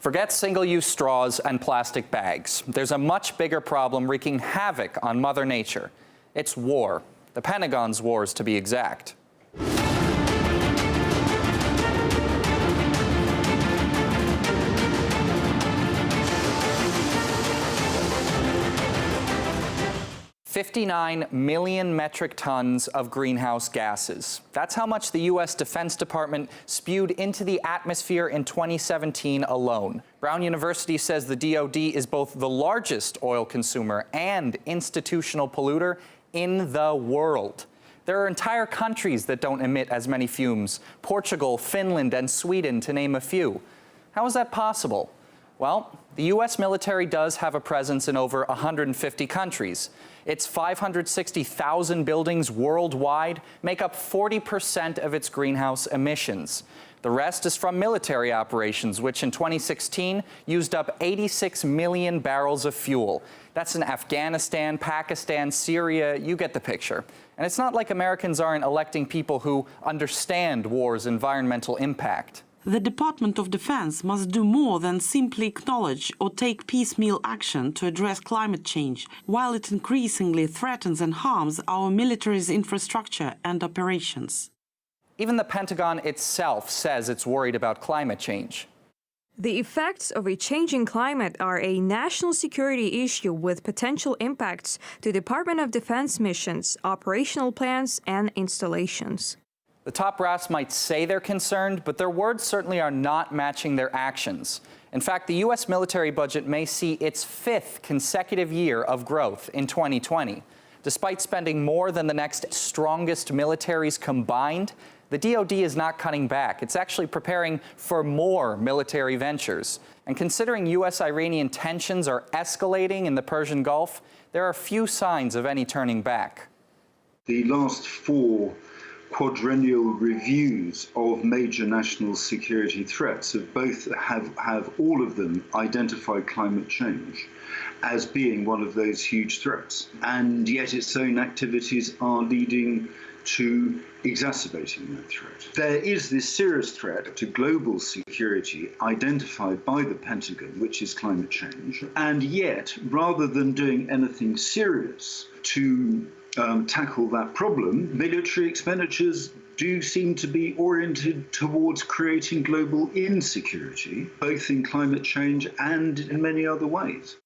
Forget single-use straws and plastic bags. There's a much bigger problem wreaking havoc on Mother Nature. It's war. The Pentagon's wars, to be exact. $59 million metric tons of greenhouse gases. That's how much the U.S. Defense Department spewed into the atmosphere in 2017 alone. Brown University says the DoD is both the largest oil consumer and institutional polluter in the world. There are entire countries that don't emit as many fumes: Portugal, Finland, and Sweden, to name a few. How is that possible? Well, the U.S. military does have a presence in over 150 countries. Its 560,000 buildings worldwide make up 40% of its greenhouse emissions. The rest is from military operations, which in 2016 used up 86 million barrels of fuel. That's in Afghanistan, Pakistan, Syria, you get the picture. And it's not like Americans aren't electing people who understand war's environmental impact. The Department of Defense must do more than simply acknowledge or take piecemeal action to address climate change, while it increasingly threatens and harms our military's infrastructure and operations. Even the Pentagon itself says it's worried about climate change. The effects of a changing climate are a national security issue with potential impacts to Department of Defense missions, operational plans, and installations. The top brass might say they're concerned, but their words certainly are not matching their actions. In fact, the U.S. military budget may see its 5th consecutive year of growth in 2020. Despite spending more than the next strongest militaries combined, the DoD is not cutting back. It's actually preparing for more military ventures. And considering U.S.-Iranian tensions are escalating in the Persian Gulf, there are few signs of any turning back. The last 4 quadrennial reviews of major national security threats have all of them identified climate change as being one of those huge threats. And yet its own activities are leading to exacerbating that threat. There is this serious threat to global security identified by the Pentagon, which is climate change. And yet, rather than doing anything serious to tackle that problem, military expenditures do seem to be oriented towards creating global insecurity, both in climate change and in many other ways.